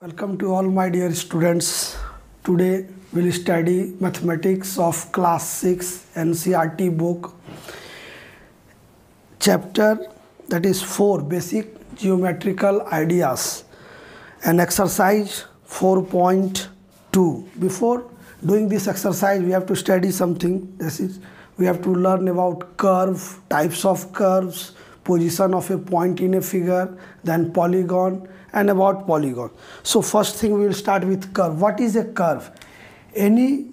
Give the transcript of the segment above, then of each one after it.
Welcome to all my dear students. Today we'll study mathematics of class 6 NCERT book chapter that is 4 basic geometrical ideas and exercise 4.2. Before doing this exercise we have to study something. This is we have to learn about curve, types of curves, position of a point in a figure, then polygon and about polygon. So first thing we will start with curve. What is a curve? Any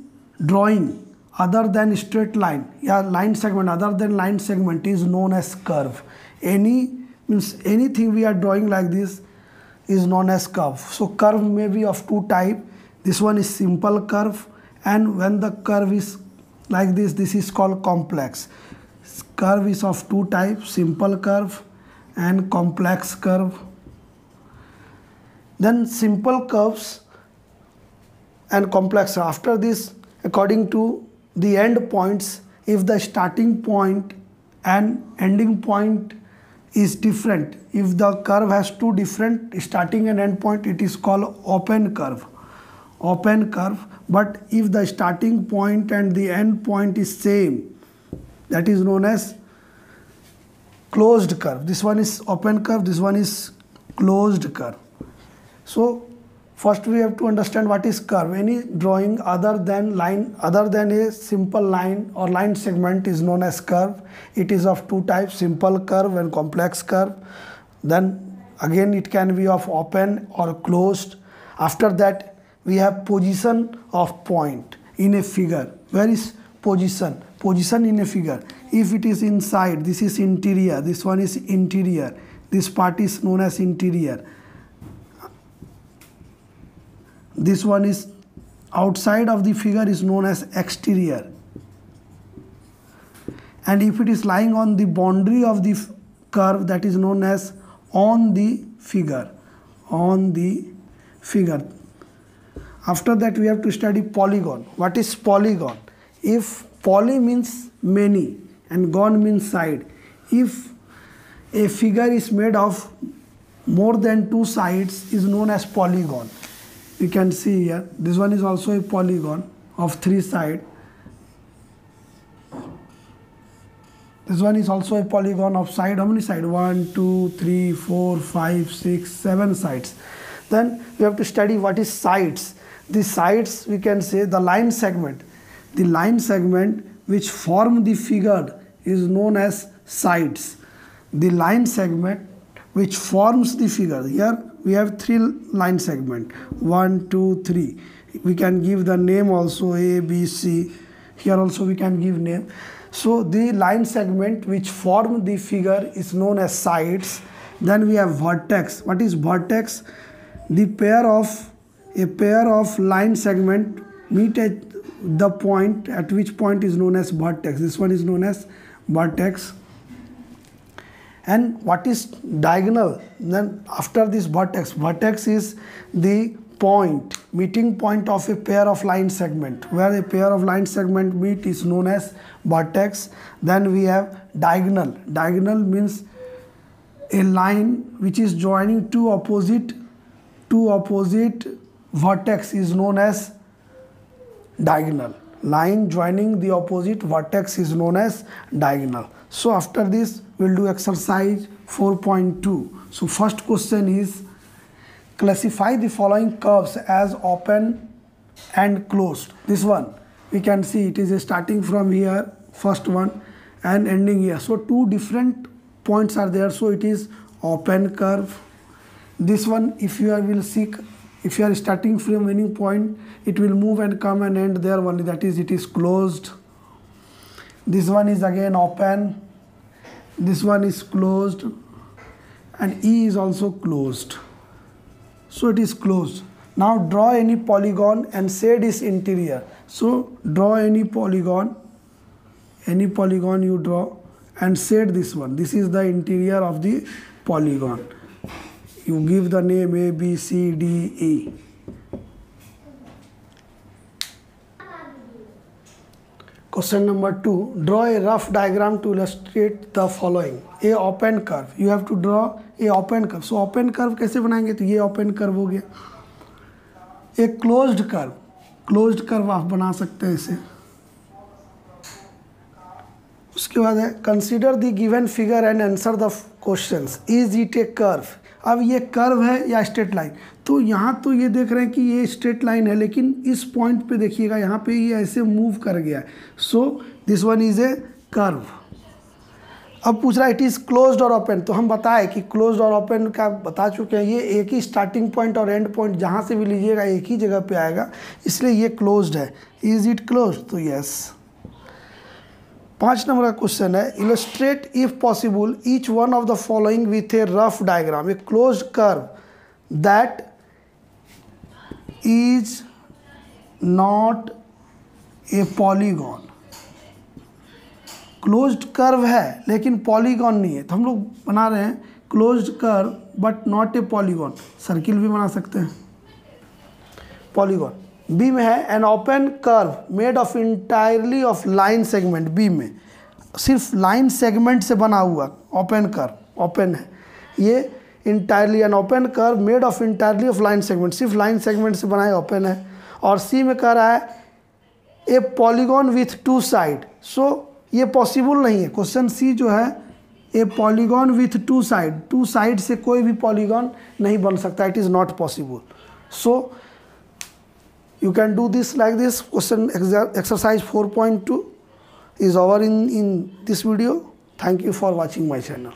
drawing other than straight line, line segment other than line segment is known as curve. Anything we are drawing like this is known as curve. So curve may be of two types. This one is simple curve, and when the curve is like this is called complex. Curve is of two types, simple curve and complex curve. Then simple curves and complex. After this, according to the end points, if the starting point and ending point is different, if the curve has two different starting and end point, it is called open curve. Open curve. But if the starting point and the end point is same, that is known as closed curve. This one is open curve, this one is closed curve. So first we have to understand what is curve. Any drawing other than a simple line or line segment is known as curve. It is of two types, simple curve and complex curve. Then again it can be of open or closed. After that we have position of point in a figure. Where is position? Position in a figure. If it is inside, this is interior, this one is interior. This part is known as interior. This one is outside of the figure is known as exterior. And if it is lying on the boundary of the curve, that is known as on the figure. On the figure. After that we have to study polygon. What is polygon? If poly means many and gon means side. If a figure is made of more than two sides is known as polygon. You can see here, this one is also a polygon of three sides. This one is also a polygon of side. How many sides? 1, 2, 3, 4, 5, 6, 7 sides. Then we have to study what is sides. The sides, we can say the line segment. The line segment which form the figure is known as sides. The line segment which forms the figure. Here we have three line segment, 1, 2, 3. We can give the name also A, B, C. Here also we can give name. So the line segment which form the figure is known as sides. Then we have vertex. What is vertex? A pair of line segment meet at the point at which point is known as vertex. This one is known as vertex. And what is diagonal? Then after this vertex is the point, meeting point of a pair of line segment. Where a pair of line segment meet is known as vertex. Then we have diagonal. Diagonal means a line which is joining two opposite vertex is known as diagonal. Line joining the opposite vertex is known as diagonal. So after this we will do exercise 4.2. So first question is, classify the following curves as open and closed. This one we can see it is starting from here, first one, and ending here. So two different points are there. So it is open curve. This one, if you are starting from any point, it will move and come and end there only, that is it is closed. This one is again open, this one is closed, and E is also closed. So it is closed. Now draw any polygon and say it is interior. So draw any polygon you draw and say this one. This is the interior of the polygon. You give the name A, B, C, D, E. Question number 2. Draw a rough diagram to illustrate the following. A open curve. You have to draw a open curve. So open curve कैसे बनाएंगे? तो ये open curve हो गया. एक closed curve आप बना सकते हैं इसे। उसके बाद है consider the given figure and answer the questions, is it A curve. अब ये कर्व है या स्ट्रेट लाइन, तो यहाँ तो ये देख रहे हैं कि ये स्ट्रेट लाइन है, लेकिन इस पॉइंट पे देखिएगा यहाँ पे ये ऐसे मूव कर गया है, so this one is a curve. अब पूछ रहा है इट इज़ क्लोज्ड और ओपन, तो हम बताएं कि क्लोज्ड और ओपन का बता चुके हैं, ये एक ही स्टार्टिंग पॉइंट और एंड पॉइंट जहाँ से भी लीजिएगा एक ही जगह पे आएगा, इसलिए ये क्लोज्ड है। इज इट क्लोज्ड, तो यस। 5 नंबर का क्वेश्चन है illustrate if possible each one of the following with A rough diagram, a closed curve that is not a polygon. Closed curve है लेकिन पॉलीगॉन नहीं है, तो हम लोग बना रहे हैं closed curve but not a polygon. Circle भी बना सकते हैं, पॉलीगॉन। बी में है an open curve made of entirely of line segment, B में सिर्फ लाइन सेगमेंट से बना हुआ ओपन कर्व, ओपन है ये entirely, N open curve made of entirely of line segment, सिर्फ लाइन सेगमेंट से बना है, ओपन है। और सी में कह रहा है ए पॉलीगॉन विथ 2 साइड, सो ये पॉसिबल नहीं है। क्वेश्चन सी जो है ए पॉलीगॉन विथ 2 साइड, 2 साइड से कोई भी पॉलीगॉन नहीं बन सकता, it is not possible. So you can do this like this. Question exercise 4.2 is over in this video. Thank you for watching my channel.